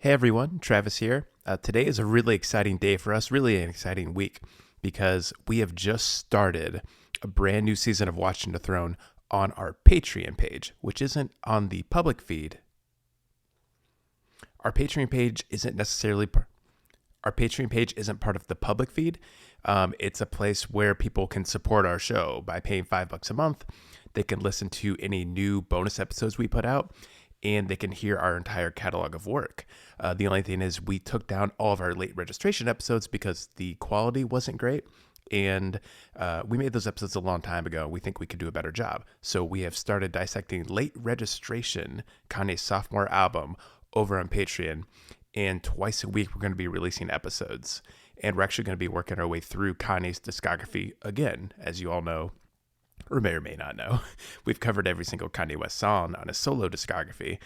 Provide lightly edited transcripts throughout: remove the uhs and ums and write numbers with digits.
Hey everyone, Travis here. Today is a really exciting day for us, really an exciting week, because we have just started a brand new season of Watching the Throne on our Patreon page, which isn't on the public feed. Our Patreon page isn't necessarily our Patreon page isn't part of the public feed. It's a place where people can support our show by paying $5 a month. They can listen to any new bonus episodes we put out, and they can hear our entire catalog of work. The only thing is we took down all of our late registration episodes because the quality wasn't great. And we made those episodes a long time ago. We think we could do a better job. So we have started dissecting late registration, Kanye's sophomore album, over on Patreon. And twice a week, we're going to be releasing episodes. And we're actually going to be working our way through Kanye's discography again, as you all know, or may not know. We've covered every single Kanye West song on his solo discography,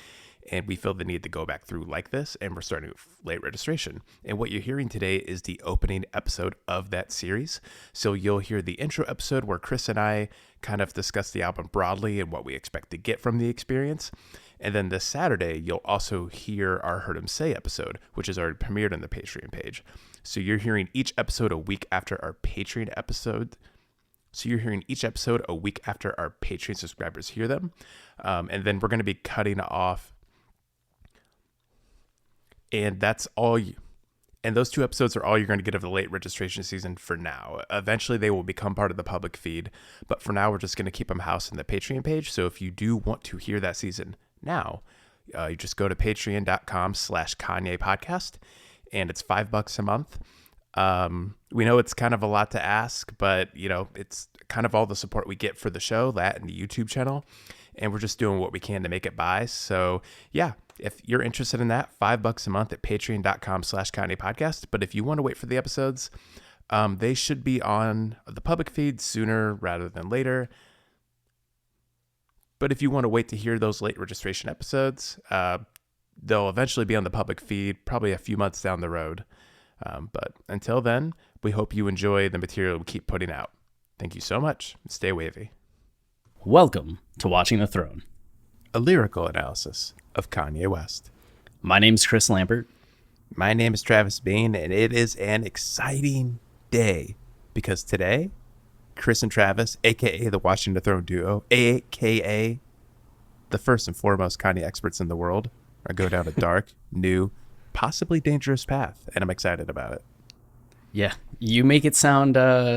and we feel the need to go back through like this, and we're starting with late registration. And what you're hearing today is the opening episode of that series. So you'll hear the intro episode where Chris and I kind of discuss the album broadly and what we expect to get from the experience. And then this Saturday, you'll also hear our Heard Him Say episode, which is already premiered on the Patreon page. So you're hearing each episode a week after our Patreon episode. So you're hearing each episode a week after our Patreon subscribers hear them. And then we're going to be cutting off. And that's all you. And those two episodes are all you're going to get of the late registration season for now. Eventually, they will become part of the public feed. But for now, we're just going to keep them housed in the Patreon page. So if you do want to hear that season now, you just go to patreon.com/Kanye podcast. And it's $5 a month. We know it's kind of a lot to ask, but it's kind of all the support we get for the show, that and the YouTube channel. And we're just doing what we can to make it by. So yeah, if you're interested in that, $5 a month at patreon.com/Kanye podcast. But if you want to wait for the episodes, they should be on the public feed sooner rather than later. But if you want to wait to hear those late registration episodes, they'll eventually be on the public feed, probably a few months down the road. But until then, we hope you enjoy the material we keep putting out. Thank you so much. Stay wavy. Welcome to Watching the Throne, A lyrical analysis of Kanye West. My name's Chris Lambert. My name is Travis Bean, and it is an exciting day because today, Chris and Travis, a.k.a. the Watching the Throne duo, a.k.a. the first and foremost Kanye experts in the world, are going down a dark, new, possibly dangerous path, and I'm excited about it. Yeah, you make it sound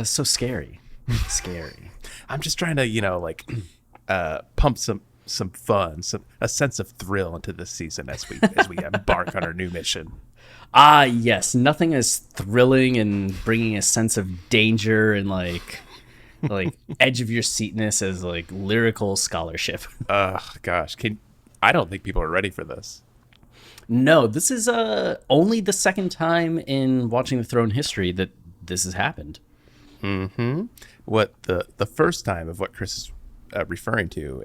so scary. Scary. I'm just trying to, pump some fun, a sense of thrill into this season as we embark on our new mission. Ah, yes, nothing as thrilling and bringing a sense of danger and like edge of your seatness as like lyrical scholarship. Gosh, I don't think people are ready for this. No, this is only the second time in Watching the Throne history that this has happened. Mm-hmm. What the first time of what Chris is referring to,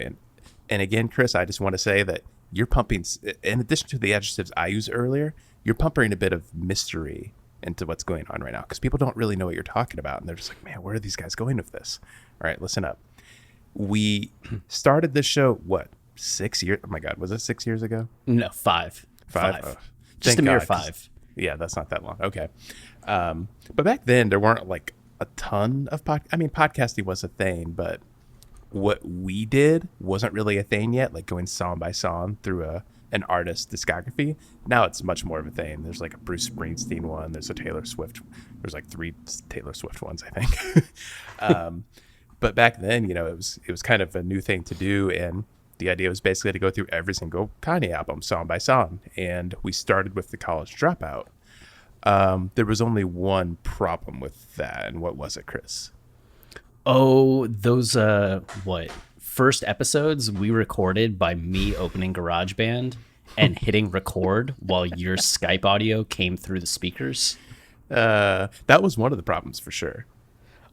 and again, Chris, I just want to say that you're pumping, in addition to the adjectives I used earlier, you're pumping a bit of mystery into what's going on right now because people don't really know what you're talking about, and they're just like, man, where are these guys going with this? All right, listen up. We started this show 6 years? Oh my God, was it 6 years ago? No, five. Oh, just a mere God, 5. Yeah, that's not that long. Okay. But back then there weren't like a ton of podcasting was a thing, but what we did wasn't really a thing yet, like going song by song through an artist's discography. Now it's much more of a thing. There's like a Bruce Springsteen one, there's a Taylor Swift, there's like 3 Taylor Swift ones, I think. But back then, it was kind of a new thing to do, and the idea was basically to go through every single Kanye album song by song, and we started with The College Dropout. There was only one problem with that, and what was it, Chris? Oh, those first episodes we recorded by me opening GarageBand and hitting record while your Skype audio came through the speakers. That was one of the problems for sure.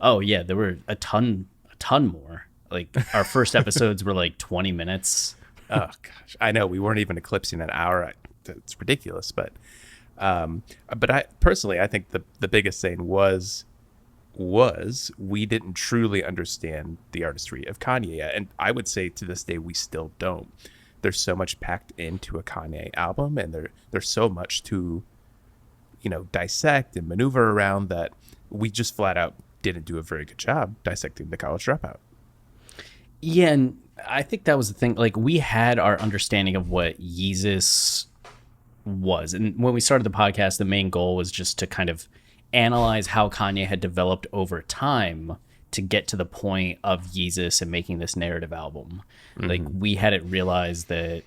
Oh yeah, there were a ton more. Like our first episodes were like 20 minutes. Oh gosh, I know we weren't even eclipsing an hour. It's ridiculous, but I personally, I think the biggest thing was we didn't truly understand the artistry of Kanye yet, and I would say to this day we still don't. there's so much packed into a Kanye album, and there's so much to, dissect and maneuver around that we just flat out didn't do a very good job dissecting the College Dropout. Yeah, and I think that was the thing. Like, we had our understanding of what Yeezus was. And when we started the podcast, the main goal was just to kind of analyze how Kanye had developed over time to get to the point of Yeezus and making this narrative album. Mm-hmm. Like, we hadn't realized that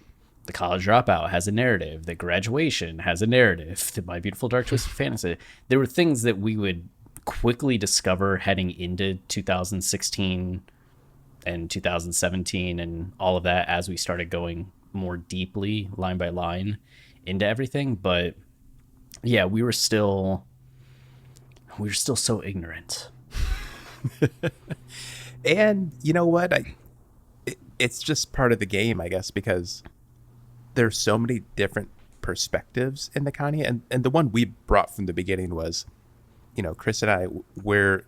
the College Dropout has a narrative, that Graduation has a narrative, that My Beautiful Dark Twisted Fantasy. There were things that we would quickly discover heading into 2016 and 2017 and all of that as we started going more deeply, line by line, into everything. But yeah, we were still so ignorant. And you know what? It's just part of the game, I guess, because there's so many different perspectives in the Kanye. And the one we brought from the beginning was, Chris and I, we're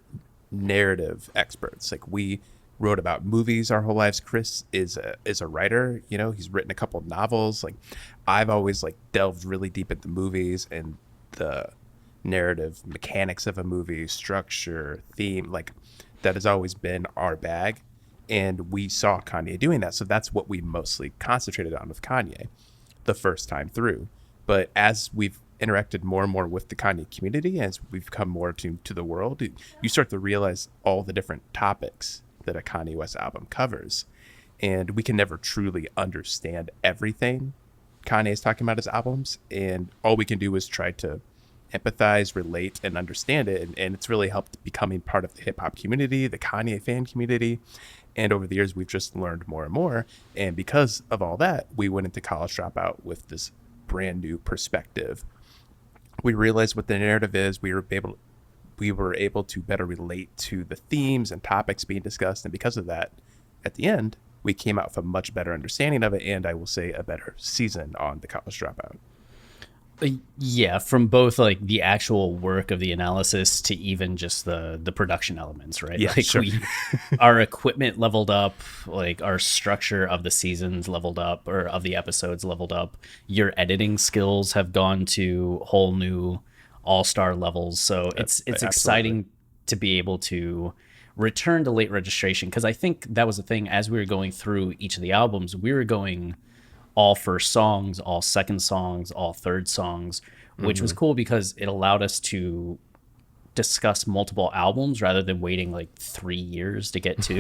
narrative experts. Like, we wrote about movies our whole lives. Chris is a writer. He's written a couple of novels. Like, I've always delved really deep into movies and the narrative mechanics of a movie, structure, theme. Like, that has always been our bag, and we saw Kanye doing that, so that's what we mostly concentrated on with Kanye the first time through. But as we've interacted more and more with the Kanye community, as we've come more to the world, you start to realize all the different topics that a Kanye West album covers, and we can never truly understand everything Kanye is talking about his albums, and all we can do is try to empathize, relate, and understand it. And it's really helped becoming part of the hip-hop community, the Kanye fan community. And over the years, we've just learned more and more. And because of all that, we went into College Dropout with this brand new perspective. We realized what the narrative is. We were able to better relate to the themes and topics being discussed. And because of that, at the end, we came out with a much better understanding of it, and I will say a better season on the College Dropout. Yeah, from both the actual work of the analysis to even just the production elements, right? Yeah, sure. Our equipment leveled up, our structure of the seasons leveled up, or of the episodes leveled up. Your editing skills have gone to whole new all-star levels. So it's exciting to be able to return to Late Registration, because I think that was the thing. As we were going through each of the albums, we were going all first songs, all second songs, all third songs, which was cool because it allowed us to discuss multiple albums rather than waiting 3 years to get to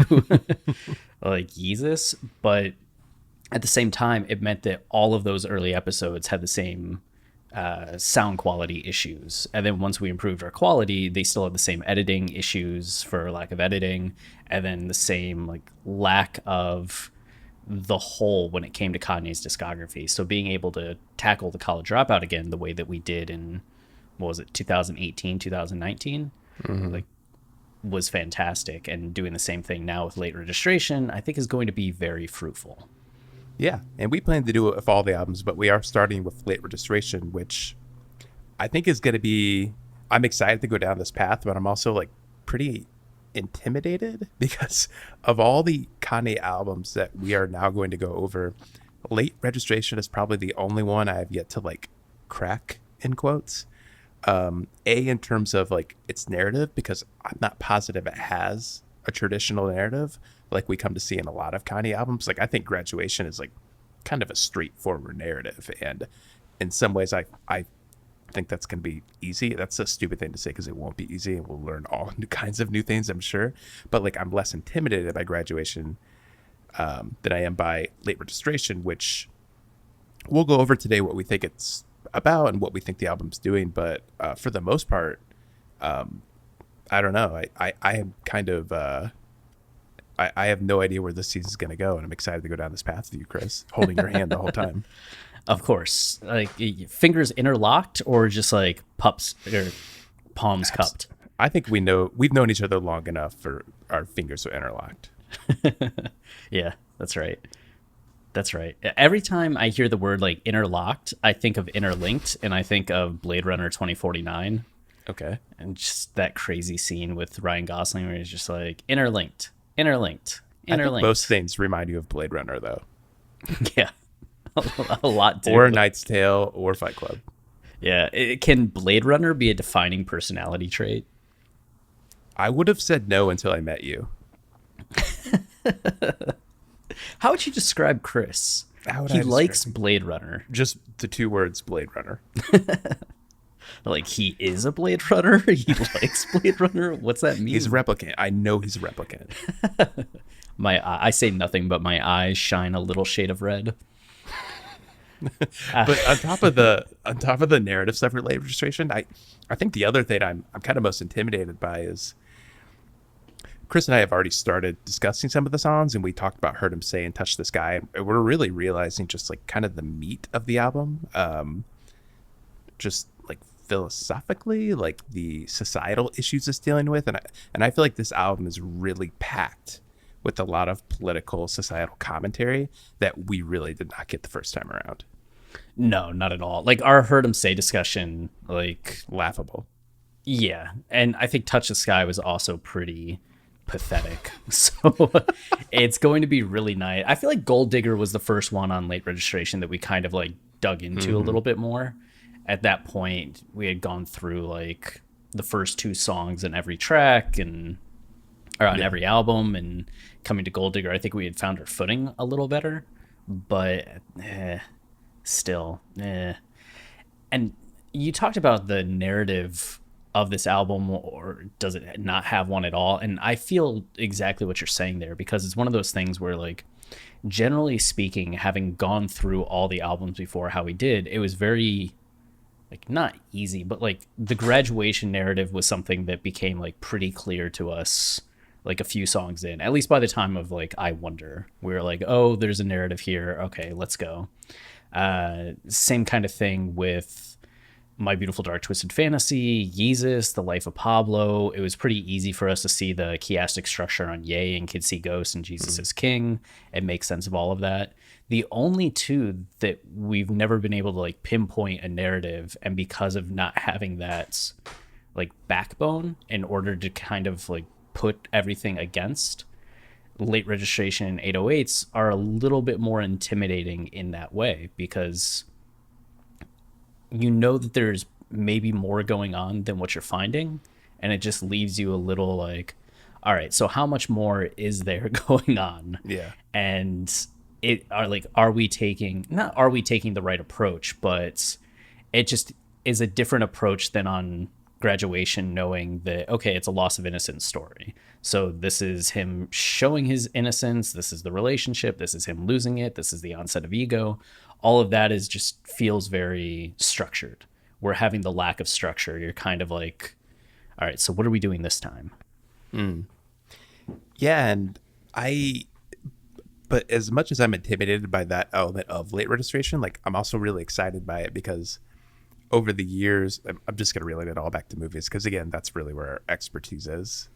Yeezus. But at the same time, it meant that all of those early episodes had the same sound quality issues. And then once we improved our quality, they still had the same editing issues for lack of editing, and then the same lack of the whole when it came to Kanye's discography. So being able to tackle the College Dropout again the way that we did in, 2018, 2019, was fantastic. And doing the same thing now with Late Registration, I think is going to be very fruitful. Yeah, and we plan to do it with all the albums, but we are starting with Late Registration, which I think is going to be, I'm excited to go down this path, but I'm also pretty intimidated because of all the Kanye albums that we are now going to go over. Late Registration is probably the only one I have yet to crack, in quotes. In terms of its narrative, because I'm not positive it has a traditional narrative like we come to see in a lot of Kanye albums. I think Graduation is kind of a straightforward narrative, and in some ways I think that's going to be easy. That's a stupid thing to say because it won't be easy, and we'll learn all kinds of new things, I'm sure. But I'm less intimidated by Graduation than I am by Late Registration, which we'll go over today what we think it's about and what we think the album's doing. But for the most part, I don't know. I am kind of I have no idea where this season's going to go, and I'm excited to go down this path with you, Chris, holding your hand the whole time. Of course, fingers interlocked or just pups or palms cupped. I think we've known each other long enough for our fingers are interlocked. Yeah, that's right. That's right. Every time I hear the word interlocked, I think of interlinked, and I think of Blade Runner 2049. Okay. And just that crazy scene with Ryan Gosling where he's just interlinked, interlinked, interlinked. I think most things remind you of Blade Runner, though. Yeah. A lot too. Or Knight's Tale or Fight Club. Yeah. Can Blade Runner be a defining personality trait? I would have said no until I met you. How would you describe Chris? How would He I likes describe Blade Runner. Just the two words Blade Runner. Like he is a Blade Runner? He likes Blade Runner? What's that mean? He's a replicant. I know he's a replicant. I say nothing, but my eyes shine a little shade of red. But on top of the narrative stuff for late registration, I think the other thing I'm kind of most intimidated by is Chris and I have already started discussing some of the songs, and we talked about Heard Him Say and Touch the Sky. And we're really realizing just like kind of the meat of the album, just like philosophically, like the societal issues it's dealing with, and I feel like this album is really packed with a lot of political societal commentary that we really did not get the first time around. No, not at all. Like our Heard Him Say discussion, like Laughable. yeah. And I think Touch the Sky was also pretty pathetic. So it's going to be really nice. I feel like Gold Digger was the first one on late registration that we kind of like dug into a little bit more. At that point, we had gone through like the first two songs in every track and or on every album, and coming to Gold Digger, I think we had found our footing a little better, but still. And you talked about the narrative of this album, or does it not have one at all? And I feel exactly what you're saying there, because it's one of those things where, like, generally speaking, having gone through all the albums before how we did, it was very, like, not easy, but like the graduation narrative was something that became like pretty clear to us like a few songs in, at least by the time of like I Wonder. We were like, oh, there's a narrative here, okay, let's go. Same kind of thing with My Beautiful Dark Twisted Fantasy, Yeezus, The Life of Pablo. It was pretty easy for us to see the chiastic structure on Yay and Kids See Ghosts and Jesus is King and make sense of all of that. The only two that we've never been able to like pinpoint a narrative, and because of not having that like backbone in order to kind of like put everything against, late registration and 808s are a little bit more intimidating in that way, because you know that there's maybe more going on than what you're finding, and it just leaves you a little like, all right, so how much more is there going on? Yeah. And are we taking the right approach, but it just is a different approach than on Graduation, knowing that, okay, it's a loss of innocence story. So this is him showing his innocence. This is the relationship. This is him losing it. This is the onset of ego. All of that is just feels very structured. We're having the lack of structure. You're kind of like, all right, so what are we doing this time? Yeah. And but as much as I'm intimidated by that element of late registration, like I'm also really excited by it, because over the years, I'm just going to relate it all back to movies, because again, that's really where our expertise is.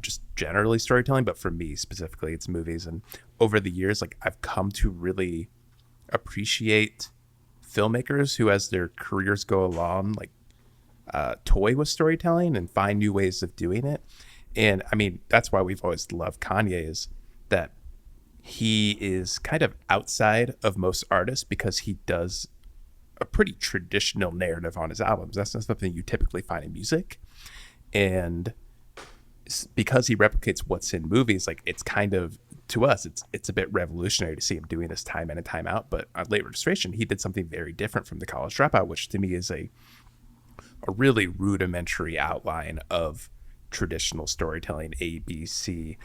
Just generally storytelling, but for me specifically, it's movies. And over the years, like I've come to really appreciate filmmakers who, as their careers go along, like toy with storytelling and find new ways of doing it. And I mean, that's why we've always loved Kanye, is that he is kind of outside of most artists, because he does a pretty traditional narrative on his albums. That's not something you typically find in music. And because he replicates what's in movies, like it's kind of, to us, it's a bit revolutionary to see him doing this time in and time out. But on late registration, he did something very different from The College Dropout, which to me is a really rudimentary outline of traditional storytelling, A, B, C.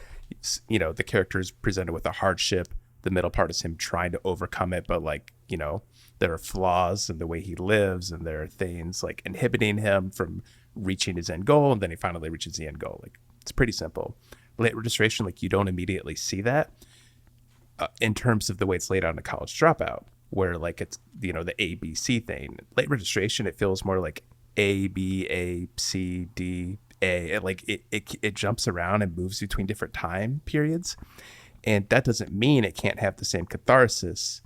You know, the character is presented with a hardship. The middle part is him trying to overcome it, but like, you know, there are flaws in the way he lives, and there are things like inhibiting him from reaching his end goal, and then he finally reaches the end goal. Like, it's pretty simple. Late registration, like you don't immediately see that in terms of the way it's laid out in A College Dropout, where like it's, you know, the ABC thing. Late registration, it feels more like A, B, A, C, D, A. And like it jumps around and moves between different time periods. And that doesn't mean it can't have the same catharsis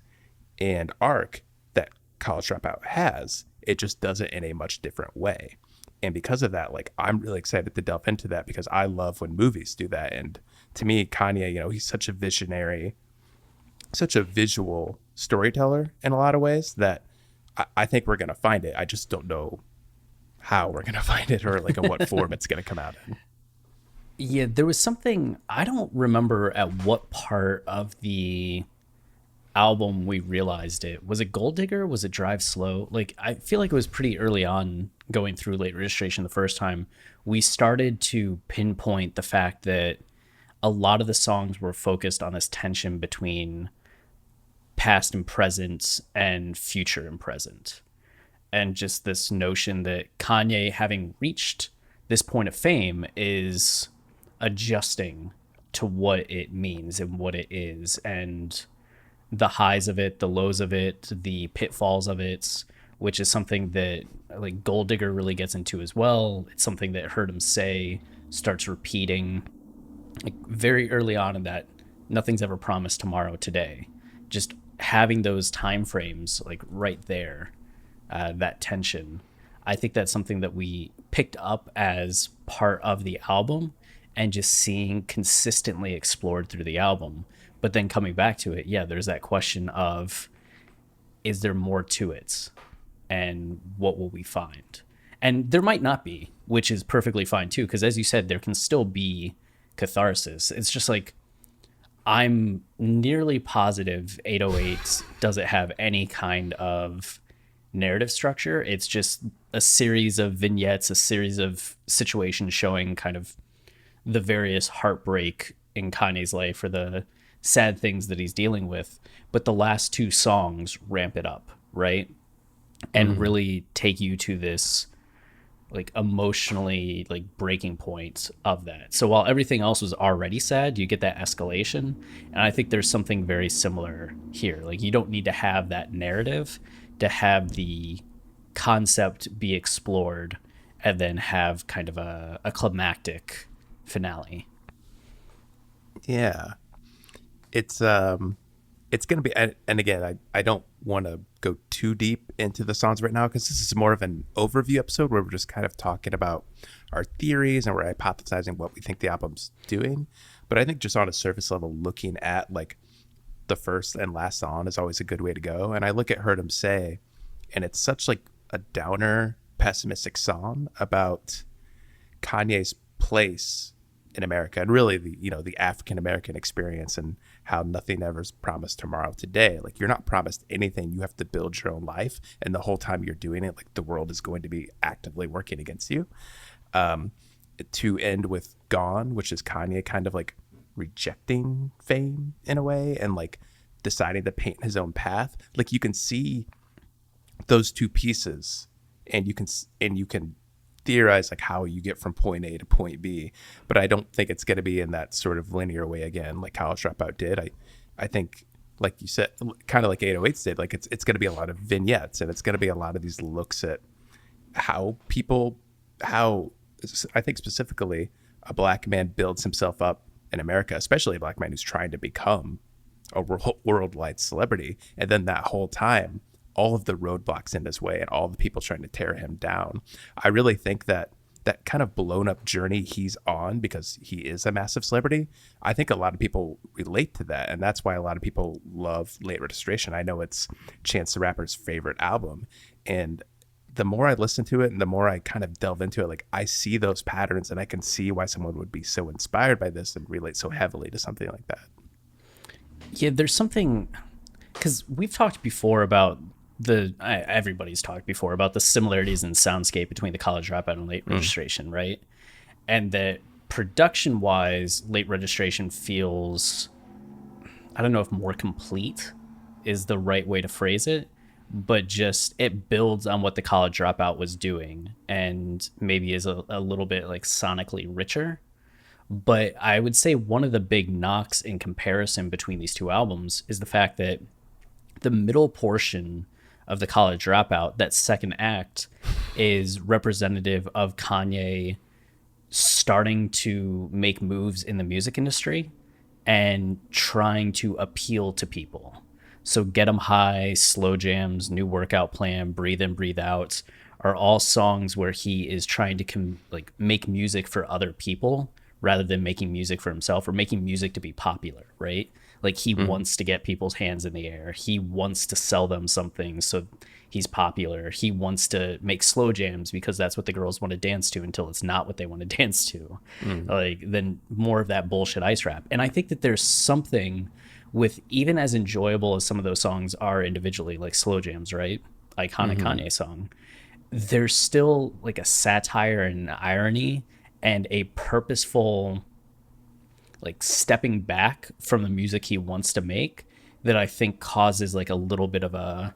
and arc that College Dropout has. It just does it in a much different way. And because of that, like I'm really excited to delve into that, because I love when movies do that. And to me, Kanye, you know, he's such a visionary such a visual storyteller in a lot of ways that I think we're going to find it. I just don't know how we're going to find it or like in what form it's going to come out in. Yeah, there was something, I don't remember at what part of the album we realized it. Was it Gold Digger? Was it Drive Slow? Like, I feel like it was pretty early on going through Late Registration the first time. We started to pinpoint the fact that a lot of the songs were focused on this tension between past and present and future and present. And just this notion that Kanye, having reached this point of fame, is adjusting to what it means and what it is, and the highs of it, the lows of it, the pitfalls of it, which is something that like Gold Digger really gets into as well. It's something that Heard Him Say starts repeating like very early on in that Nothing's Ever Promised Tomorrow Today. Just having those time frames like right there, that tension. I think that's something that we picked up as part of the album and just seeing consistently explored through the album. But then coming back to it, yeah, there's that question of, is there more to it? And what will we find? And there might not be, which is perfectly fine too, because as you said, there can still be catharsis. It's just like, I'm nearly positive 808 doesn't have any kind of narrative structure. It's just a series of vignettes, a series of situations showing kind of the various heartbreak in Kanye's life or the sad things that he's dealing with. But the last two songs ramp it up, right? And really take you to this like emotionally like breaking point of that. So while everything else was already sad, you get that escalation. And I think there's something very similar here. Like, you don't need to have that narrative to have the concept be explored and then have kind of a climactic finale. Yeah. It's gonna be, and again, I don't want to go too deep into the songs right now because this is more of an overview episode where we're just kind of talking about our theories and we're hypothesizing what we think the album's doing. But I think just on a surface level, looking at like the first and last song is always a good way to go. And I look at Heard Him Say, and it's such like a downer, pessimistic song about Kanye's place in America and really the African American experience and how nothing ever's promised tomorrow today. Like, you're not promised anything. You have to build your own life, and the whole time you're doing it, like, the world is going to be actively working against you. To end with Gone, which is Kanye kind of like rejecting fame in a way and like deciding to paint his own path. Like, you can see those two pieces, and you can theorize like how you get from point A to point B, but I don't think it's going to be in that sort of linear way again, like College Dropout did. I think, like you said, kind of like 808s did, like it's going to be a lot of vignettes, and it's going to be a lot of these looks at how I think specifically a black man builds himself up in America, especially a black man who's trying to become a worldwide celebrity. And then that whole time, all of the roadblocks in his way and all the people trying to tear him down. I really think that kind of blown up journey he's on, because he is a massive celebrity, I think a lot of people relate to that. And that's why a lot of people love Late Registration. I know it's Chance the Rapper's favorite album. And the more I listen to it and the more I kind of delve into it, like, I see those patterns, and I can see why someone would be so inspired by this and relate so heavily to something like that. Yeah, there's something, because we've talked before about everybody's talked before about the similarities in soundscape between the College Dropout and Late Registration, right? And that production wise, Late Registration feels, I don't know if more complete is the right way to phrase it, but just it builds on what the College Dropout was doing and maybe is a little bit like sonically richer. But I would say one of the big knocks in comparison between these two albums is the fact that the middle portion of the College Dropout, that second act, is representative of Kanye starting to make moves in the music industry and trying to appeal to people. So Get 'Em High, Slow Jams, New Workout Plan, Breathe In, Breathe Out are all songs where he is trying to make music for other people rather than making music for himself or making music to be popular, right? Like he Mm-hmm. wants to get people's hands in the air. He wants to sell them something so he's popular. He wants to make slow jams because that's what the girls want to dance to until it's not what they want to dance to. Mm-hmm. Like then more of that bullshit ice rap. And I think that there's something with, even as enjoyable as some of those songs are individually, like slow jams, right? Iconic Mm-hmm. Kanye song. There's still like a satire and irony and a purposeful like stepping back from the music he wants to make that I think causes like a little bit of a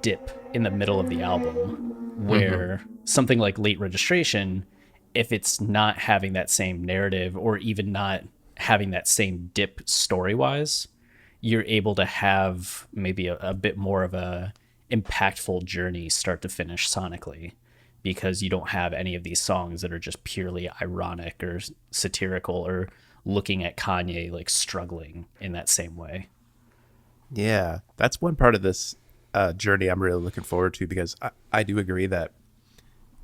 dip in the middle of the album Mm-hmm. where something like Late Registration, if it's not having that same narrative or even not having that same dip story wise, you're able to have maybe a bit more of a impactful journey start to finish sonically, because you don't have any of these songs that are just purely ironic or satirical or looking at Kanye like struggling in that same way. Yeah, that's one part of this journey I'm really looking forward to, because I do agree that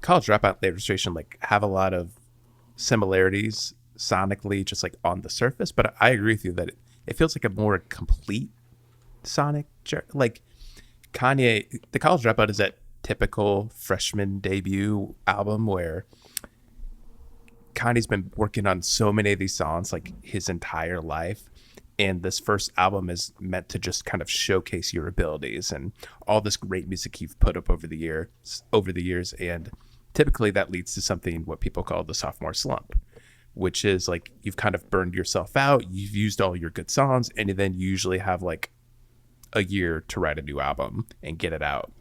College Dropout and Late Registration like have a lot of similarities sonically, just like on the surface. But I agree with you that it feels like a more complete like Kanye. The College Dropout is that typical freshman debut album where Kanye's been working on so many of these songs like his entire life. And this first album is meant to just kind of showcase your abilities and all this great music you've put up over the years. And typically that leads to something what people call the sophomore slump, which is like you've kind of burned yourself out, you've used all your good songs, and then you usually have like a year to write a new album and get it out.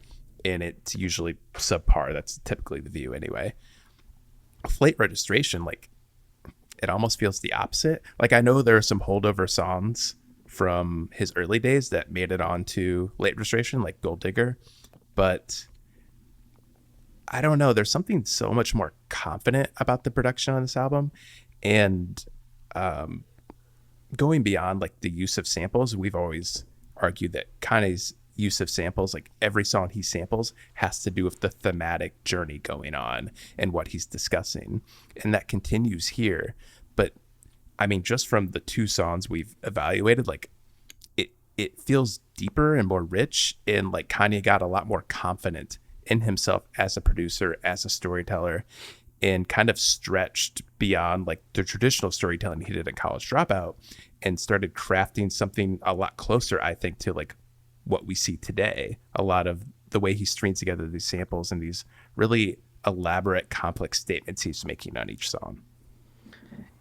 And it's usually subpar. That's typically the view anyway. Late Registration, like it almost feels the opposite. Like I know there are some holdover songs from his early days that made it onto Late Registration, like Gold Digger, but I don't know. There's something so much more confident about the production on this album, and um, going beyond like the use of samples. We've always argued that Kanye's use of samples, like every song he samples, has to do with the thematic journey going on and what he's discussing, and that continues here. But I mean, just from the two songs we've evaluated, like it feels deeper and more rich, and like Kanye got a lot more confident in himself as a producer, as a storyteller, and kind of stretched beyond like the traditional storytelling he did in College Dropout and started crafting something a lot closer, I think, to like what we see today. A lot of the way he strings together these samples and these really elaborate, complex statements he's making on each song.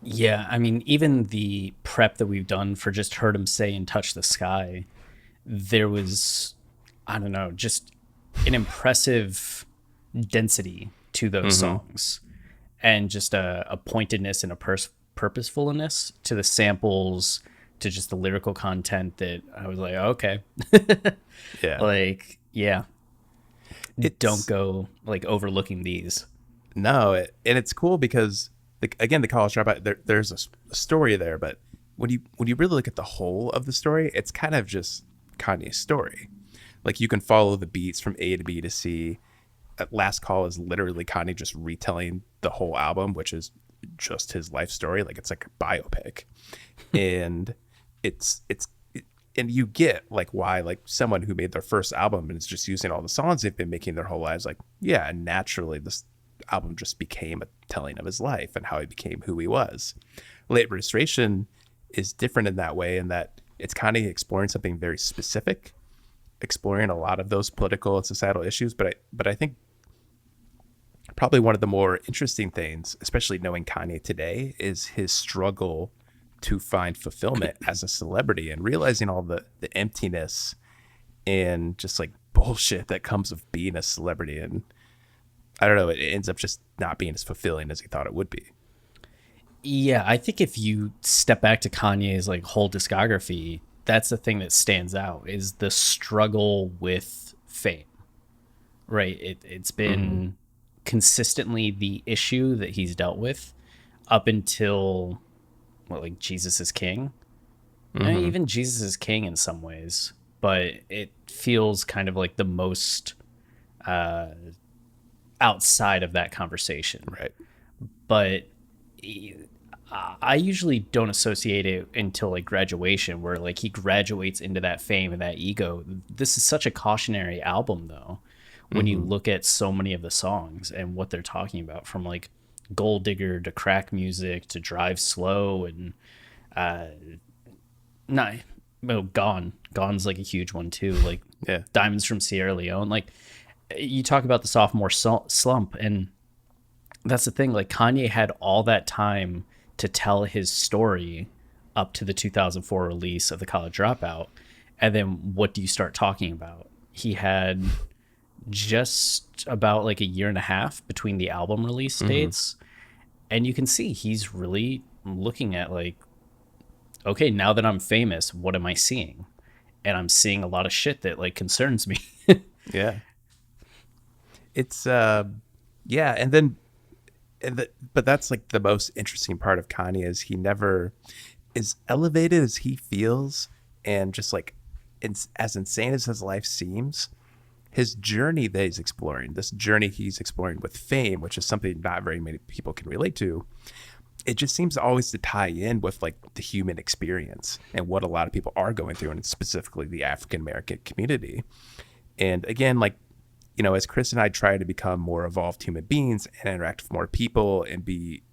Yeah, I mean, even the prep that we've done for just Heard Him Say and Touch the Sky, there was, I don't know, just an impressive density to those Mm-hmm. songs and just a pointedness and a purposefulness to the samples, to just the lyrical content that I was like, okay, Yeah. like, yeah, don't It's go like overlooking these. no, and it's cool because again, the College Dropout, there's a story there, but when you really look at the whole of the story, it's kind of just Kanye's story. Like you can follow the beats from A to B to C. Last Call is literally Kanye just retelling the whole album, which is just his life story. Like it's like a biopic, and it's and you get like why like someone who made their first album and is just using all the songs they've been making their whole lives, like yeah, naturally this album just became a telling of his life and how he became who he was. Late Registration is different in that way, in that it's kind of exploring something very specific, exploring a lot of those political and societal issues. But I think probably one of the more interesting things, especially knowing Kanye today, is his struggle to find fulfillment as a celebrity and realizing all the emptiness and just like bullshit that comes with being a celebrity. And I don't know, it ends up just not being as fulfilling as he thought it would be. Yeah, I think if you step back to Kanye's like whole discography, that's the thing that stands out is the struggle with fame. Right? It's Mm-hmm. been consistently the issue that he's dealt with up until what, like Jesus is King? Mm-hmm. Even Jesus is King in some ways, but it feels kind of like the most uh, outside of that conversation. Right. But I usually don't associate it until like graduation, where like he graduates into that fame and that ego. This is such a cautionary album, though, when you Hmm. look at so many of the songs and what they're talking about, from like Gold Digger to Crack Music to Drive Slow and not oh, Gone's like a huge one too, like Yeah. Diamonds from Sierra Leone. Like you talk about the sophomore slump, and that's the thing. Like Kanye had all that time to tell his story up to the 2004 release of The College Dropout. And then what do you start talking about? He had just about like a year and a half between the album release Hmm. dates. And you can see he's really looking at like, okay, now that I'm famous, what am I seeing? And I'm seeing a lot of shit that like concerns me. Yeah. It's yeah, and then but that's like the most interesting part of Kanye is he never as elevated as he feels and just like as insane as his life seems, his journey that he's exploring, this journey he's exploring with fame, which is something not very many people can relate to, it just seems always to tie in with like the human experience and what a lot of people are going through, and specifically the African American community. And again, like, as Chris and I try to become more evolved human beings and interact with more people and be,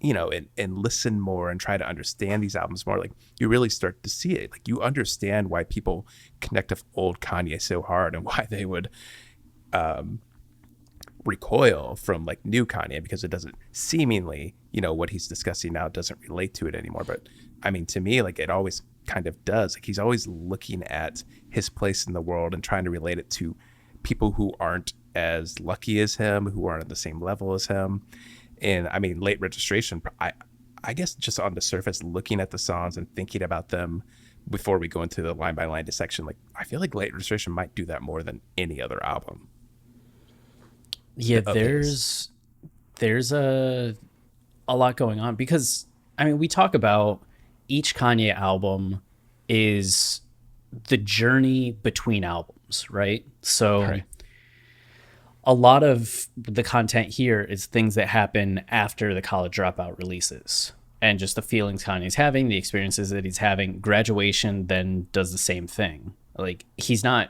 and listen more and try to understand these albums more, like you really start to see it. Like you understand why people connect with old Kanye so hard and why they would recoil from like new Kanye, because it doesn't seemingly, what he's discussing now doesn't relate to it anymore. But I mean, to me, like it always kind of does. Like he's always looking at his place in the world and trying to relate it to people who aren't as lucky as him, who aren't at the same level as him. And I mean, Late Registration, I guess just on the surface, looking at the songs and thinking about them before we go into the line by line dissection, like I feel like Late Registration might do that more than any other album Yeah, of his. there's a lot going on, because I mean, we talk about each Kanye album is the journey between albums, right? So Right. a lot of the content here is things that happen after the College Dropout releases, and just the feelings Kanye's having, the experiences that he's having. Graduation then does the same thing. Like he's not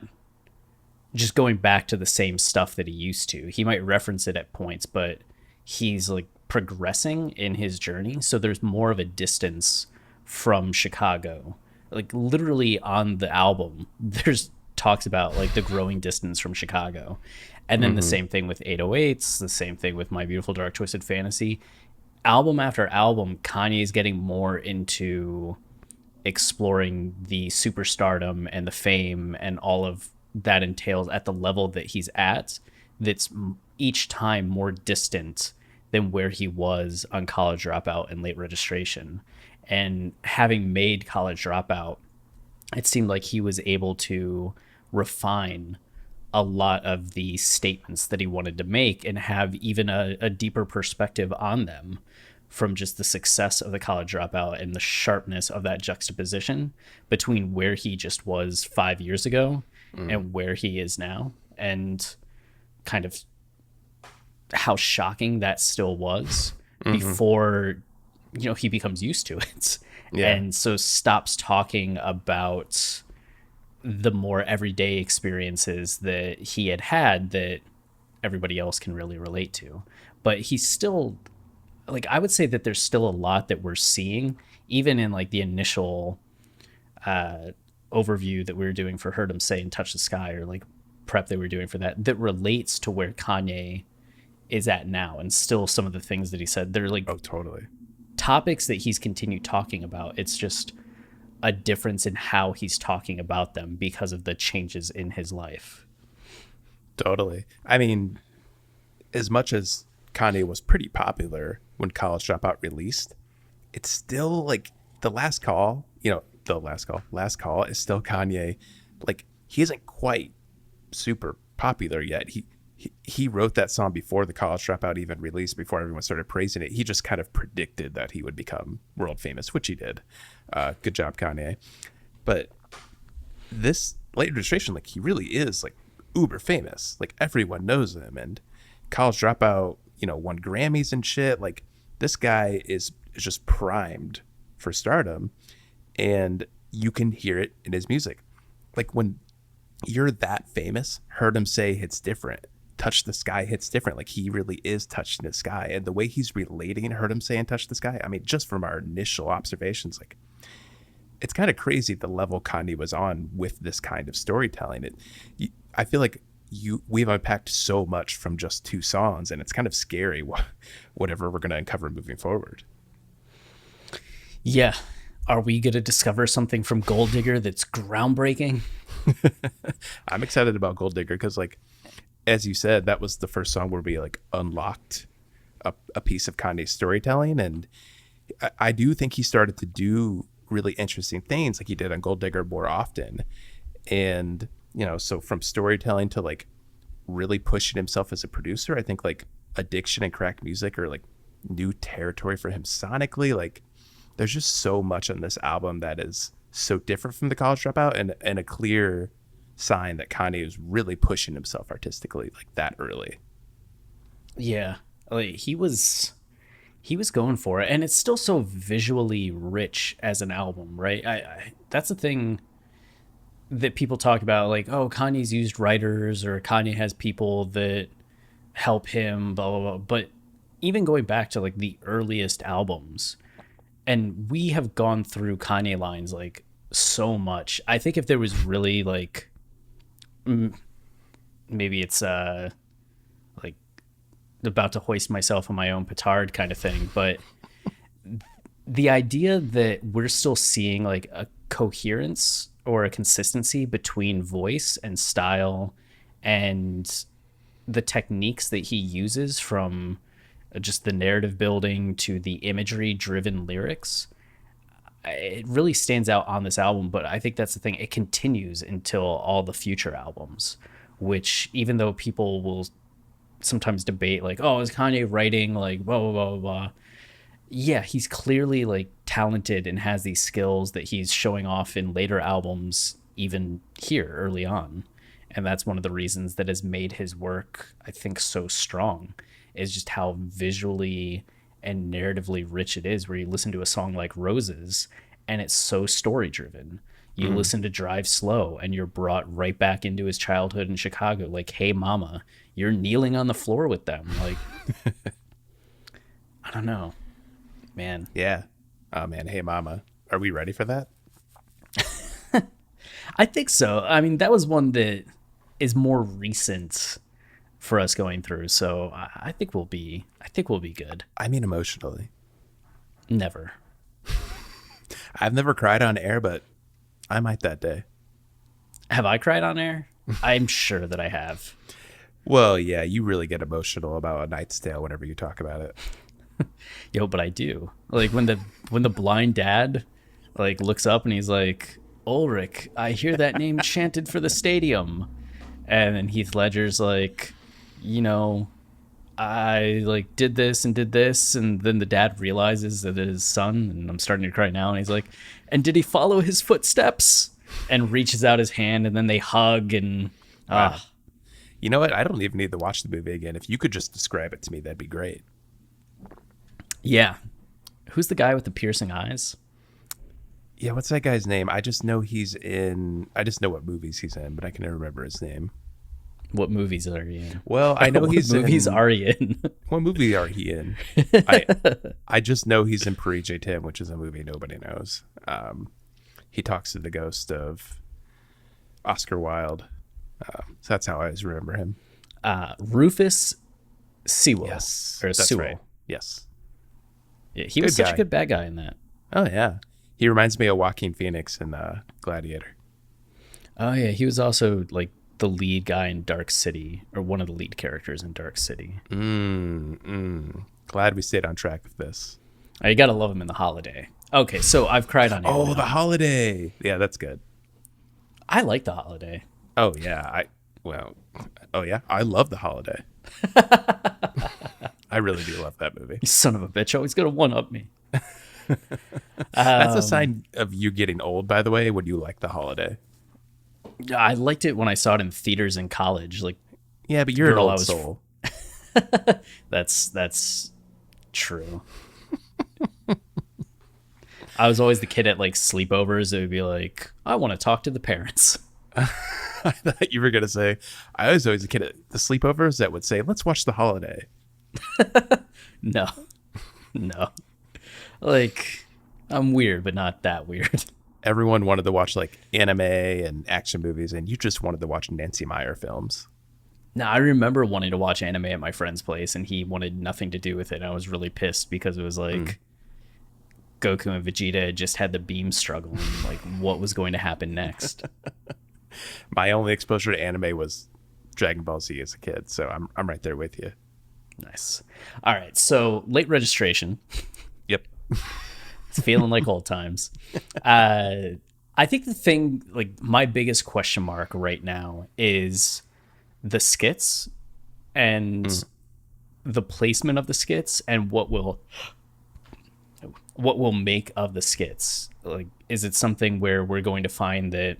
just going back to the same stuff that he used to. He might reference it at points, but he's like progressing in his journey. So there's more of a distance from Chicago. Like literally on the album, there's talks about like the growing distance from Chicago. And then the Mm-hmm. same thing with 808s, the same thing with My Beautiful Dark Twisted Fantasy. Album after album, Kanye's getting more into exploring the superstardom and the fame and all of that entails at the level that he's at, that's each time more distant than where he was on College Dropout and Late Registration. And having made College Dropout, it seemed like he was able to refine a lot of the statements that he wanted to make and have even a deeper perspective on them, from just the success of the College Dropout and the sharpness of that juxtaposition between where he just was 5 years ago and where he is now, and kind of how shocking that still was Mm-hmm. before he becomes used to it, Yeah. and so stops talking about the more everyday experiences that he had that everybody else can really relate to. But he's still, like, I would say that there's still a lot that we're seeing, even in like the initial overview that we were doing for Heard Him Say and Touch the Sky, or like prep that we were doing for that relates to where Kanye is at now. And still some of the things that he said, they're like Oh, totally. topics that he's continued talking about. It's just a difference in how he's talking about them because of the changes in his life. Totally. I mean, as much as Kanye was pretty popular when College Dropout released, it's still like last call is still Kanye. Like he isn't quite super popular yet. He wrote that song before the College Dropout even released, before everyone started praising it. He just kind of predicted that he would become world famous, which he did. Good job, Kanye. But this Late Registration, like he really is like uber famous. Like everyone knows him, and College Dropout, won Grammys and shit. Like this guy is is just primed for stardom, and you can hear it in his music. Like when you're that famous, Heard 'Em Say hits different. Touch the Sky hits different. Like he really is touching the sky. And the way he's relating Heard 'Em Say and Touch the Sky, I mean, just from our initial observations, like it's kind of crazy the level Kanye was on with this kind of storytelling. I feel like we've unpacked so much from just 2 songs, and it's kind of scary whatever we're going to uncover moving forward. Yeah. Are we going to discover something from Gold Digger that's groundbreaking? I'm excited about Gold Digger because, like, as you said, that was the first song where we like unlocked a piece of Kanye's storytelling, and I do think he started to do really interesting things like he did on Gold Digger more often. And so from storytelling to like really pushing himself as a producer, I think like Addiction and Crack Music are like new territory for him sonically. Like there's just so much on this album that is so different from The College Dropout, and a clear sign that Kanye is really pushing himself artistically like that early. Yeah, like he was going for it, and it's still so visually rich as an album, right? That's the thing that people talk about, like, oh, Kanye's used writers or Kanye has people that help him, blah blah blah. But even going back to like the earliest albums, and we have gone through Kanye lines like so much. I think if there was really like maybe it's like about to hoist myself on my own petard kind of thing, but the idea that we're still seeing like a coherence or a consistency between voice and style and the techniques that he uses, from just the narrative building to the imagery driven lyrics, it really stands out on this album. But I think that's the thing, it continues until all the future albums, which even though people will sometimes debate like, oh, is Kanye writing like blah blah blah blah blah, yeah, he's clearly like talented and has these skills that he's showing off in later albums, even here early on. And that's one of the reasons that has made his work, I think, so strong, is just how visually and narratively rich it is, where you listen to a song like Roses and it's so story driven. You listen to Drive Slow and you're brought right back into his childhood in Chicago. Like, Hey Mama, you're kneeling on the floor with them. Like, I don't know, man. Yeah. Oh man. Hey Mama. Are we ready for that? I think so. I mean, that was one that is more recent for us going through. So I think we'll be good. I mean, emotionally. Never. I've never cried on air, but I might that day. Have I cried on air? I'm sure that I have. Well, yeah, you really get emotional about A Knight's Tale whenever you talk about it. Yo, but I do. Like when the blind dad like looks up and he's like, Ulrich, I hear that name chanted for the stadium. And then Heath Ledger's like, I like did this, and then the dad realizes that it is his son, and I'm starting to cry now, and he's like, and did he follow his footsteps? And reaches out his hand, and then they hug, and You know what? I don't even need to watch the movie again. If you could just describe it to me, that'd be great. Yeah. Who's the guy with the piercing eyes? Yeah, what's that guy's name? I just know what movies he's in, but I can never remember his name. What movies are he in? Well, I know What movies are he in? What movie are he in? I just know he's in Paris Tim, which is a movie nobody knows. He talks to the ghost of Oscar Wilde. So that's how I always remember him. Rufus Sewell. Yes, or that's Sewell. right. Yes. Yeah, he was such a good bad guy in that. Oh, yeah. He reminds me of Joaquin Phoenix in Gladiator. Oh, yeah. He was also like the lead guy in Dark City, or one of the lead characters in Dark City. Glad we stayed on track with this. Oh, you got to love him in The Holiday. Okay, so I've cried on air. Oh, The Holiday. Yeah, that's good. I like The Holiday. Oh, yeah. I love The Holiday. I really do love that movie. You son of a bitch, always got to one-up me. That's a sign of you getting old, by the way, when you like The Holiday. I liked it when I saw it in theaters in college. Like, yeah, but you're an old soul. That's true. I was always the kid at like sleepovers that would be like, I want to talk to the parents. I thought you were gonna say I was always a kid at the sleepovers that would say, "Let's watch The Holiday." No, no. Like, I'm weird, but not that weird. Everyone wanted to watch like anime and action movies, and you just wanted to watch Nancy Meyer films. Now, I remember wanting to watch anime at my friend's place, and he wanted nothing to do with it. And I was really pissed because it was like Goku and Vegeta had just had the beam struggle, and like what was going to happen next. My only exposure to anime was Dragon Ball Z as a kid, so I'm right there with you. Nice. All right, so late registration. Yep. It's feeling like old times. I think the thing, like my biggest question mark right now is the skits and the placement of the skits and what will make of the skits. Like, is it something where we're going to find that,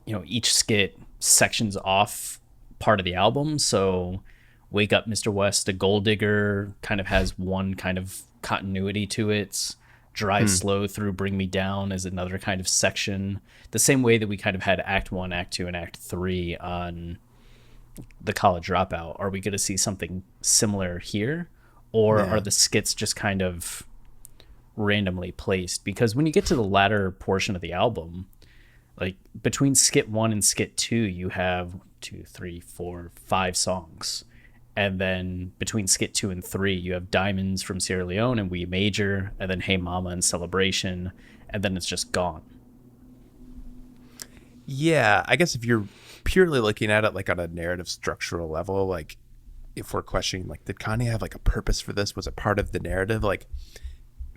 you know, each skit sections off part of the album? So Wake Up Mr. West, A Gold Digger kind of has one kind of continuity to it. Drive Slow Through Bring Me Down is another kind of section. The same way that we kind of had Act 1, Act 2, and Act 3 on The College Dropout. Are we going to see something similar here? Or are the skits just kind of randomly placed? Because when you get to the latter portion of the album, like between skit 1 and skit 2, you have 2, 3, 4, 5 songs. And then between skit 2 and 3, you have Diamonds from Sierra Leone and We Major, and then Hey Mama and Celebration, and then it's just gone. Yeah, I guess if you're purely looking at it like on a narrative structural level, like if we're questioning like, did Kanye have like a purpose for this? Was it part of the narrative? Like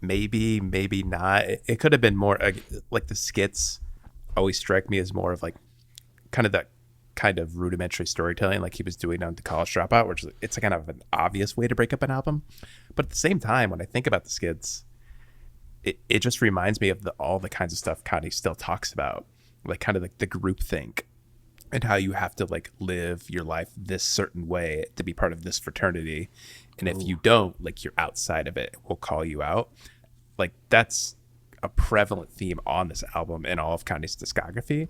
maybe not. It could have been more like the skits always strike me as more of like kind of that kind of rudimentary storytelling like he was doing on The College Dropout, which it's a kind of an obvious way to break up an album. But at the same time, when I think about the skits, it just reminds me of all the kinds of stuff Kanye still talks about, like kind of like the group think and how you have to like live your life this certain way to be part of this fraternity. And if you don't, like you're outside of it, we'll call you out. Like that's a prevalent theme on this album and all of Kanye's discography.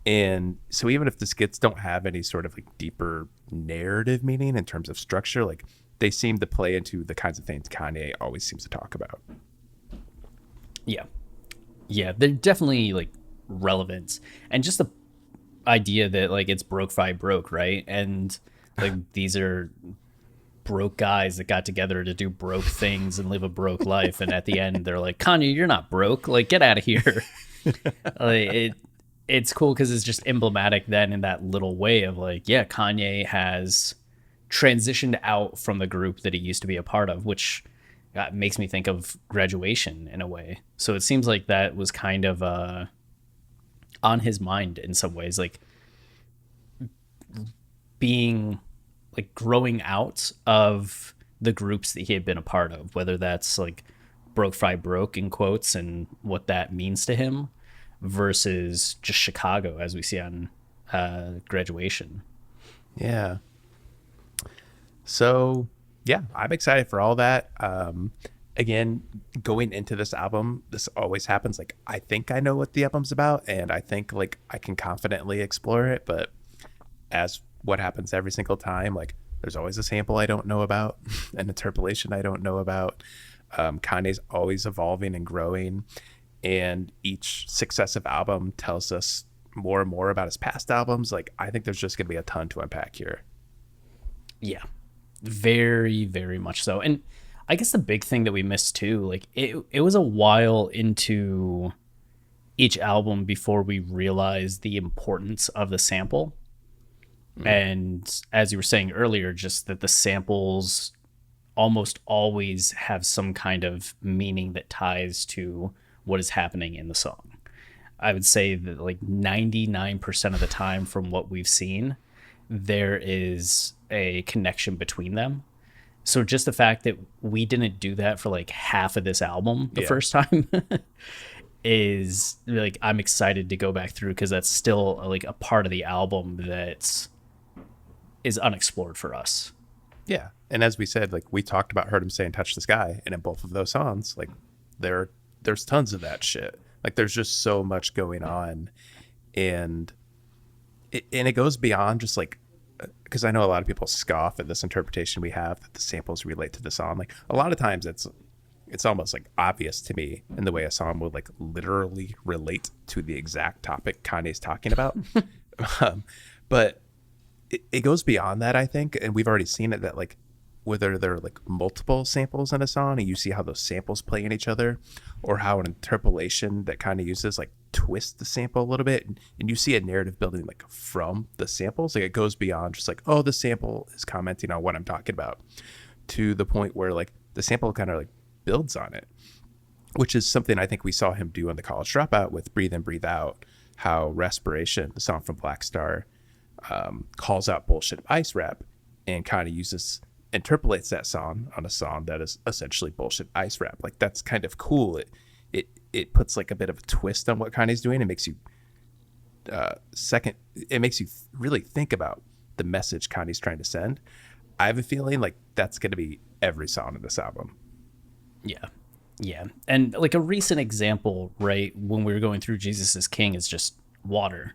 And so even if the skits don't have any sort of like deeper narrative meaning in terms of structure, like they seem to play into the kinds of things Kanye always seems to talk about. Yeah. Yeah, they're definitely like relevant. And just the idea that like it's broke fight broke, right? And like these are broke guys that got together to do broke things and live a broke life. And at the end, they're like, Kanye, you're not broke. Like, get out of here. It's cool because it's just emblematic then in that little way of like, yeah, Kanye has transitioned out from the group that he used to be a part of, which makes me think of Graduation in a way. So it seems like that was kind of on his mind in some ways, like being like growing out of the groups that he had been a part of, whether that's like broke fight broke in quotes and what that means to him versus just Chicago as we see on Graduation. Yeah. So yeah, I'm excited for all that. Again, going into this album, this always happens. Like, I think I know what the album's about, and I think like I can confidently explore it. But as what happens every single time, like there's always a sample I don't know about, an interpolation I don't know about. Kanye's always evolving and growing, and each successive album tells us more and more about his past albums. Like, I think there's just going to be a ton to unpack here. Yeah, very, very much so. And I guess the big thing that we missed too, like it was a while into each album before we realized the importance of the sample. And as you were saying earlier, just that the samples almost always have some kind of meaning that ties to what is happening in the song. I would say that like 99% of the time from what we've seen, there is a connection between them. So just the fact that we didn't do that for like half of this album the first time is like, I'm excited to go back through because that's still like a part of the album that is unexplored for us. Yeah. And as we said, like we talked about Heard Him Say and Touch the Sky, and in both of those songs, like there are there's tons of that shit. Like there's just so much going on, and it goes beyond just like, because I know a lot of people scoff at this interpretation we have that the samples relate to the song. Like a lot of times it's almost like obvious to me in the way a song would like literally relate to the exact topic Kanye's talking about. But it goes beyond that, I think, and we've already seen it, that like whether there are like multiple samples in a song and you see how those samples play in each other, or how an interpolation that kind of uses like twist the sample a little bit, and you see a narrative building like from the samples. Like it goes beyond just like, oh, the sample is commenting on what I'm talking about, to the point where like the sample kind of like builds on it, which is something I think we saw him do on the College Dropout with Breathe In, Breathe Out. How Respiration, the song from Black Star, calls out bullshit ice rap, and kind of interpolates that song on a song that is essentially bullshit ice rap. Like that's kind of cool. It puts like a bit of a twist on what Kanye's doing. It makes you really think about the message Kanye's trying to send. I have a feeling like that's going to be every song in this album. Yeah. And like a recent example, right, when we were going through Jesus is King, is just Water.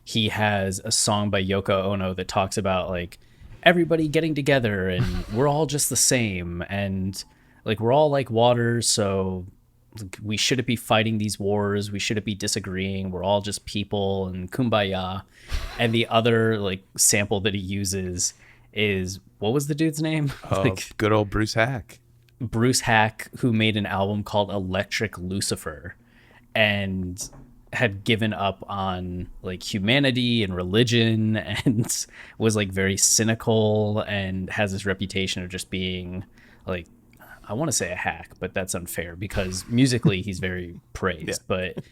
He has a song by Yoko Ono that talks about like everybody getting together and we're all just the same, and like we're all like water, so we shouldn't be fighting these wars, we shouldn't be disagreeing, we're all just people, and kumbaya. And the other like sample that he uses is, what was the dude's name? Good old Bruce Hack, who made an album called Electric Lucifer and had given up on like humanity and religion, and was like very cynical, and has this reputation of just being like, I want to say a hack, but that's unfair because musically he's very praised. Yeah. But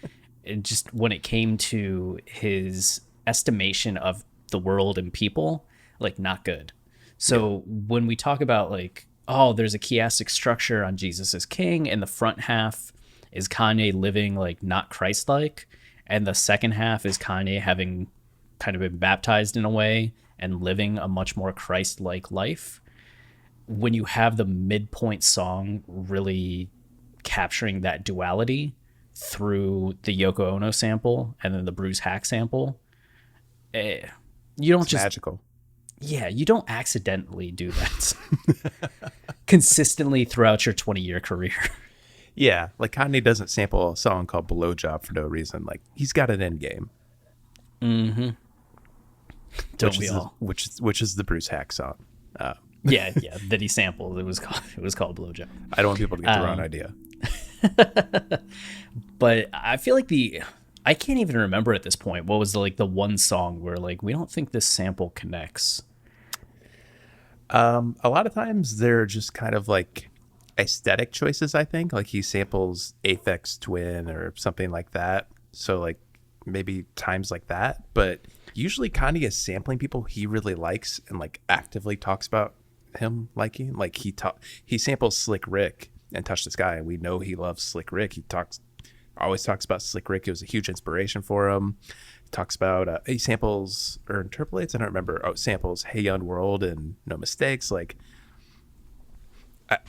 it just, when it came to his estimation of the world and people, like not good. So when we talk about like, oh, there's a chiastic structure on Jesus is King, and the front half is Kanye living like not Christ-like, and the second half is Kanye having kind of been baptized in a way and living a much more Christ-like life. When you have the midpoint song really capturing that duality through the Yoko Ono sample and then the Bruce Hack sample, you don't it's just magical. Yeah, you don't accidentally do that consistently throughout your 20-year career. Yeah, like Kanye doesn't sample a song called Blowjob for no reason. Like he's got an end game. Mm-hmm. Don't we all? Which is the Bruce Hack song. Yeah, that he sampled. It was called Blowjob. I don't want people to get the wrong idea. But I feel like I can't even remember at this point what was the one song where like we don't think this sample connects. A lot of times they're just kind of like aesthetic choices, I think. Like he samples Aphex Twin or something like that. So like maybe times like that. But usually Kanye is sampling people he really likes and like actively talks about him liking. Like he samples Slick Rick and Touch the Sky, and we know he loves Slick Rick. He always talks about Slick Rick. It was a huge inspiration for him. He talks about he samples or interpolates, I don't remember. Samples Hey Young World and No Mistakes. Like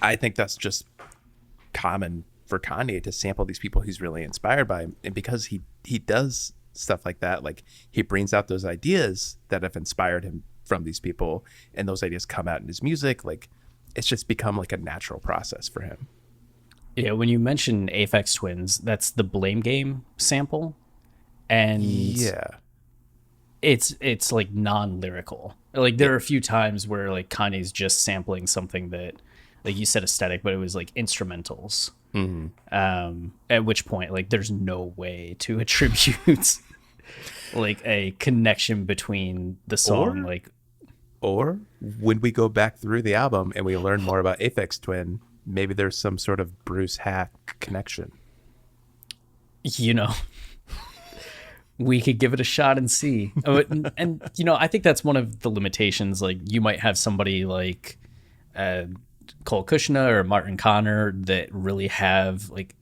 I think that's just common for Kanye to sample these people he's really inspired by, and because he does stuff like that, like he brings out those ideas that have inspired him from these people, and those ideas come out in his music. Like it's just become like a natural process for him. Yeah, when you mention Aphex Twins, that's the Blame Game sample, and yeah, it's like non-lyrical. Like there are a few times where like Kanye's just sampling something that, like you said, aesthetic, but it was like instrumentals. Mm-hmm. At which point, like, there's no way to attribute like a connection between the song, or when we go back through the album and we learn more about Aphex Twin, maybe there's some sort of Bruce Hack connection. You know, we could give it a shot and see. And you know, I think that's one of the limitations. Like, you might have somebody like Cole Kushner or Martin Connor that really have like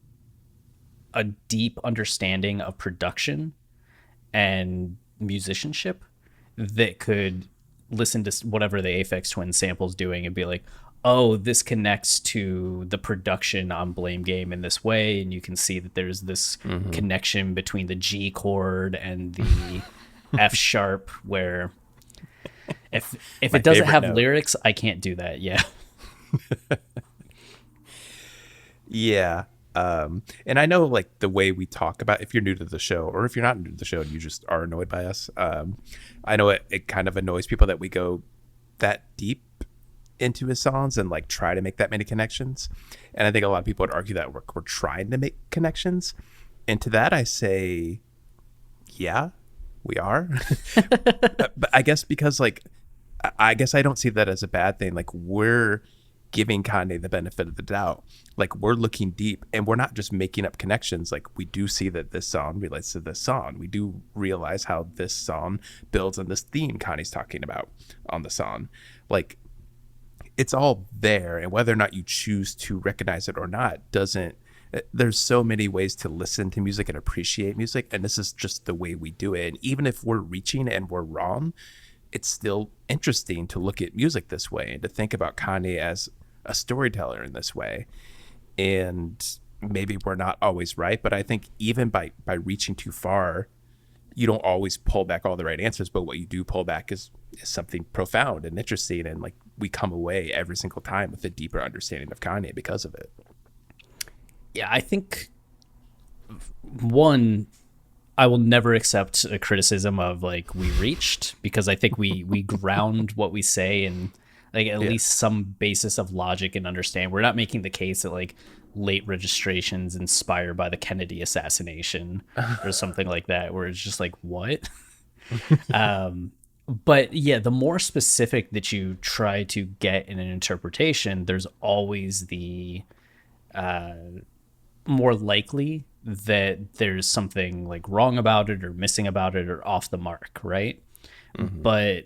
a deep understanding of production and musicianship that could listen to whatever the Aphex Twin sample's doing and be like, oh, this connects to the production on Blame Game in this way, and you can see that there's this connection between the G chord and the F sharp, where if it doesn't have lyrics, I can't do that. Yeah. Yeah. And I know like the way we talk about, if you're new to the show or if you're not new to the show and you just are annoyed by us, I know it kind of annoys people that we go that deep into his songs and like try to make that many connections. And I think a lot of people would argue that we're trying to make connections. And to that, I say, yeah, we are. But I guess because like, I guess I don't see that as a bad thing. Like we're giving Kanye the benefit of the doubt. Like we're looking deep and we're not just making up connections. Like we do see that this song relates to this song. We do realize how this song builds on this theme Kanye's talking about on the song. Like it's all there, and whether or not you choose to recognize it or not doesn't, there's so many ways to listen to music and appreciate music, and this is just the way we do it. And even if we're reaching and we're wrong, it's still interesting to look at music this way and to think about Kanye as a storyteller in this way. And maybe we're not always right, but I think even by reaching too far, you don't always pull back all the right answers, but what you do pull back is something profound and interesting, and like we come away every single time with a deeper understanding of Kanye because of it. Yeah, I think one, I will never accept a criticism of like we reached, because I think we ground what we say in like at least some basis of logic and understand. We're not making the case that like late registrations inspired by the Kennedy assassination or something like that, where it's just like, what? But yeah, the more specific that you try to get in an interpretation, there's always the more likely that there's something like wrong about it or missing about it or off the mark, right? Mm-hmm. But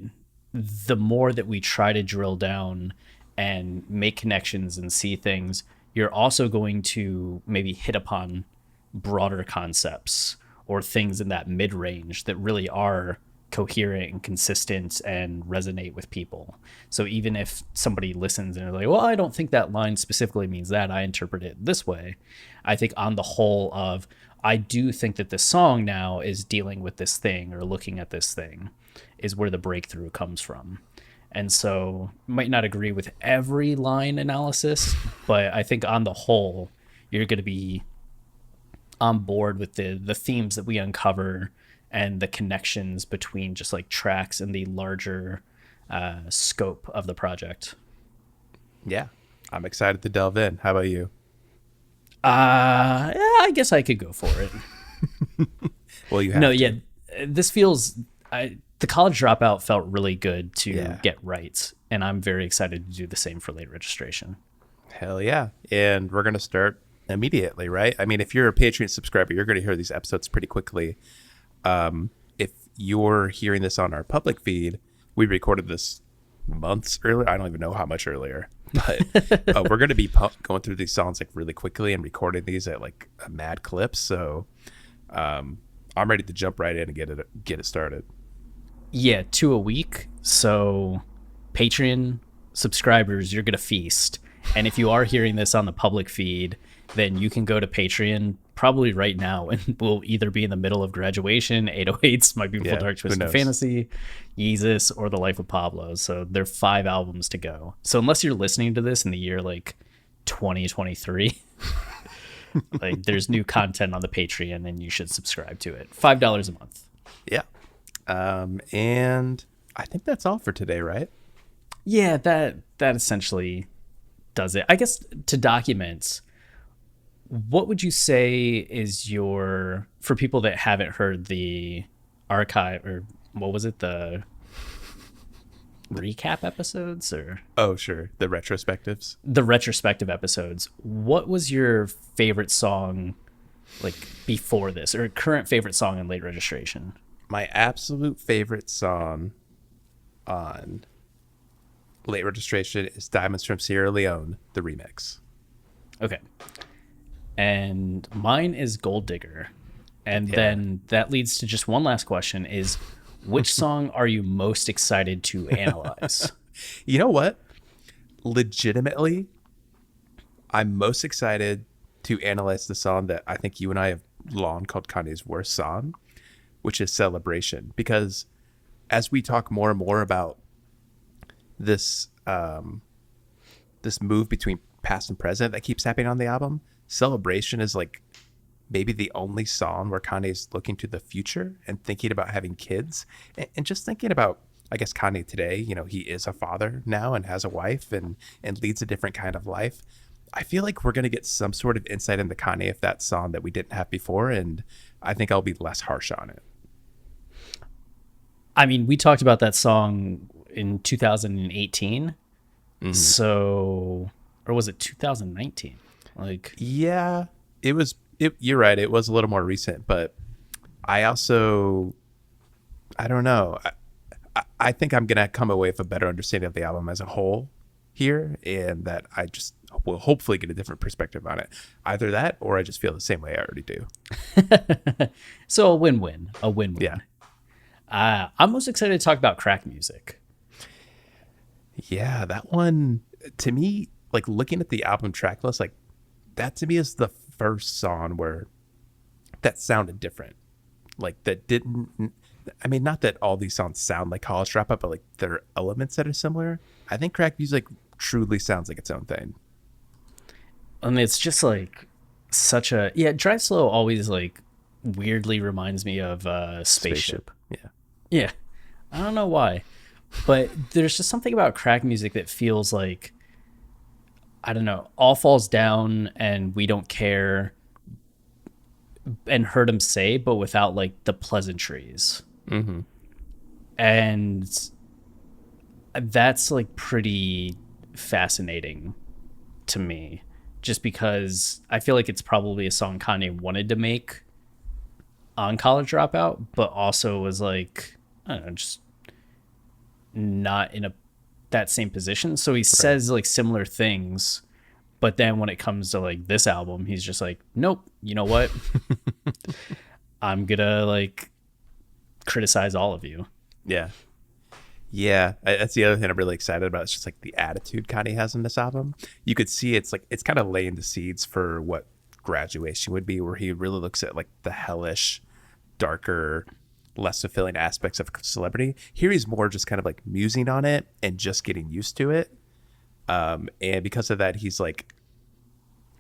the more that we try to drill down and make connections and see things, you're also going to maybe hit upon broader concepts or things in that mid-range that really are coherent and consistent and resonate with people. So even if somebody listens and they're like, well, I don't think that line specifically means that, I interpret it this way, I think on the whole of, I do think that this song now is dealing with this thing or looking at this thing, is where the breakthrough comes from. And so might not agree with every line analysis, but I think on the whole, you're going to be on board with the themes that we uncover and the connections between just like tracks and the larger scope of the project. Yeah, I'm excited to delve in. How about you? Yeah, I guess I could go for it. Well, you have no, to. Yeah, this feels... the College Dropout felt really good to get right, and I'm very excited to do the same for late registration. Hell yeah. And we're going to start immediately, right? I mean, if you're a Patreon subscriber, you're going to hear these episodes pretty quickly. If you're hearing this on our public feed, we recorded this months earlier. I don't even know how much earlier, but we're going to be going through these songs like really quickly and recording these at like a mad clip. So I'm ready to jump right in and get it started. Yeah, 2 a week. So Patreon subscribers, you're going to feast. And if you are hearing this on the public feed, then you can go to Patreon probably right now, and we'll either be in the middle of Graduation, 808s, My Beautiful Dark Twisted Fantasy, Yeezus, or The Life of Pablo. So there are 5 albums to go. So unless you're listening to this in the year like 2023, like there's new content on the Patreon and you should subscribe to it. $5 a month. Yeah. And I think that's all for today, right? Yeah, that essentially does it. I guess to document, what would you say is for people that haven't heard the archive, or what was it, the recap episodes, or? Oh, sure. The retrospectives. The retrospective episodes. What was your favorite song like before this, or current favorite song in late registration? My absolute favorite song on late registration is Diamonds from Sierra Leone, the remix. Okay. And mine is Gold Digger. And then that leads to just one last question is, which song are you most excited to analyze? You know what? legitimately, I'm most excited to analyze the song that I think you and I have long called Kanye's worst song, which is Celebration. Because as we talk more and more about this this move between past and present that keeps happening on the album, Celebration is like maybe the only song where Kanye's looking to the future and thinking about having kids, and just thinking about, I guess, Kanye today. You know, he is a father now and has a wife and leads a different kind of life. I feel like we're going to get some sort of insight into Kanye if that song that we didn't have before, and I think I'll be less harsh on it. I mean, we talked about that song in 2018. So, or was it 2019? Like, Yeah, it was. You're right. It was a little more recent, but I also, I don't know. I think I'm gonna come away with a better understanding of the album as a whole here, and that I just will hopefully get a different perspective on it. Either that, or I just feel the same way I already do. so a win-win, a win-win. Yeah. I'm most excited to talk about crack music. Yeah, that one to me, like looking at the album track list, like that to me is the first song where that sounded different. Like that didn't. I mean, not that all these songs sound like College Dropout, but like there are elements that are similar. I think crack music truly sounds like its own thing. And it's just like such a Drive Slow always like weirdly reminds me of Spaceship. Yeah. Yeah, I don't know why, but there's just something about crack music that feels like, I don't know, all falls down and we don't care, and heard him say, but without like the pleasantries. Mm-hmm. And that's like pretty fascinating to me, just because I feel like it's probably a song Kanye wanted to make on College Dropout, but also was like, I don't know, just not in that same position. So he says like similar things, but then when it comes to like this album, he's just like, nope, you know what? I'm gonna like criticize all of you. Yeah. Yeah, that's the other thing I'm really excited about. It's just like the attitude Kanye has in this album. You could see it's like it's kind of laying the seeds for what Graduation would be, where he really looks at like the hellish, darker, less fulfilling aspects of celebrity. Here he's more just kind of like musing on it and just getting used to it. And because of that, he's like,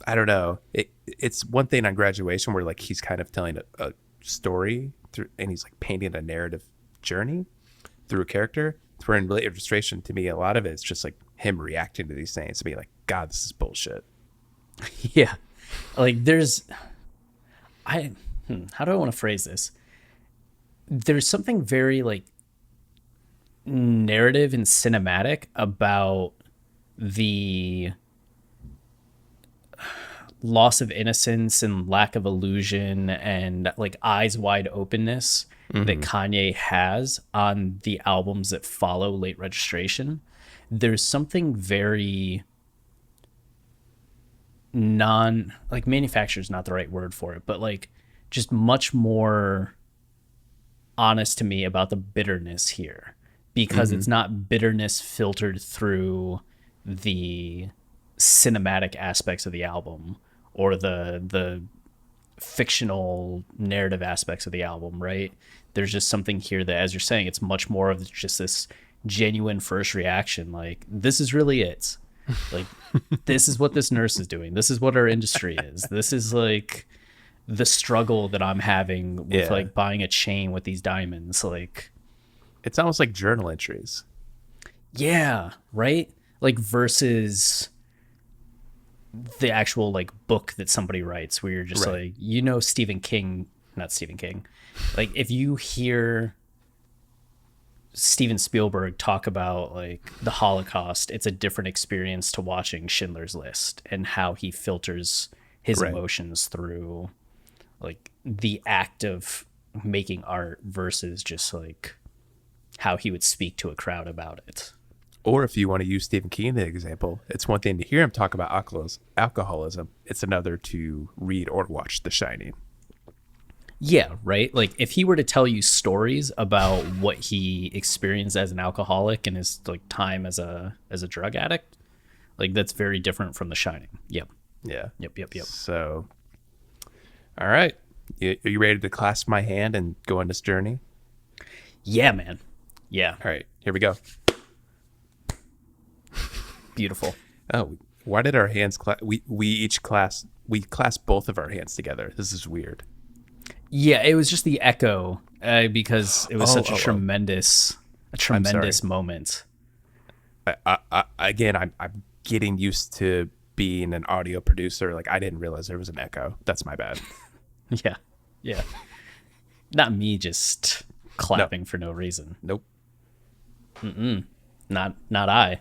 I don't know. It's one thing on Graduation where like he's kind of telling a story through, and he's like painting a narrative journey through a character. Where in Late Registration, to me, a lot of it is just like him reacting to these things and being like, God, this is bullshit. Yeah. Like there's, how do I want to phrase this? There's something very like narrative and cinematic about the loss of innocence and lack of illusion and like eyes wide openness that Kanye has on the albums that follow Late Registration. There's something very like manufacturer is not the right word for it, but like just much more honest to me about the bitterness here, because it's not bitterness filtered through the cinematic aspects of the album or the fictional narrative aspects of the album, right? There's just something here that, as you're saying, it's much more of just this genuine first reaction. Like, this is really it. Like, this is what this nurse is doing. This is what our industry is. This is like the struggle that I'm having with like buying a chain with these diamonds. Like, it's almost like journal entries. Yeah, right? Like versus the actual like book that somebody writes where you're just like, you know, not Stephen King. Like if you hear Steven Spielberg talk about like the Holocaust, it's a different experience to watching Schindler's List and how he filters his emotions through like the act of making art versus just like how he would speak to a crowd about it. Or if you want to use Stephen King as an example, it's one thing to hear him talk about alcoholism. It's another to read or watch The Shining. Yeah, right? Like if he were to tell you stories about what he experienced as an alcoholic and his like time as a drug addict, Like that's very different from The Shining. Yep. Yeah. Yep. So, all right. Are you ready to clasp my hand and go on this journey? Yeah, man. Yeah. All right. Here we go. Beautiful. Oh, why did our hands we clasped both of our hands together. This is weird. Yeah, it was just the echo because it was such a oh. tremendous moment. Again, I'm getting used to being an audio producer. Like I didn't realize there was an echo. That's my bad. Yeah. Not me just clapping for no reason. Nope. Not I.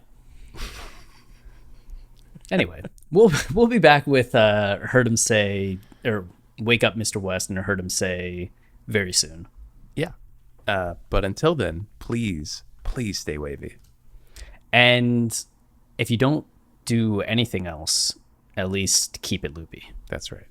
Anyway, we'll be back with Heard Him Say, or Wake Up Mr. West and Heard Him Say very soon. Yeah. But until then, please stay wavy. And if you don't do anything else, at least keep it loopy. That's right.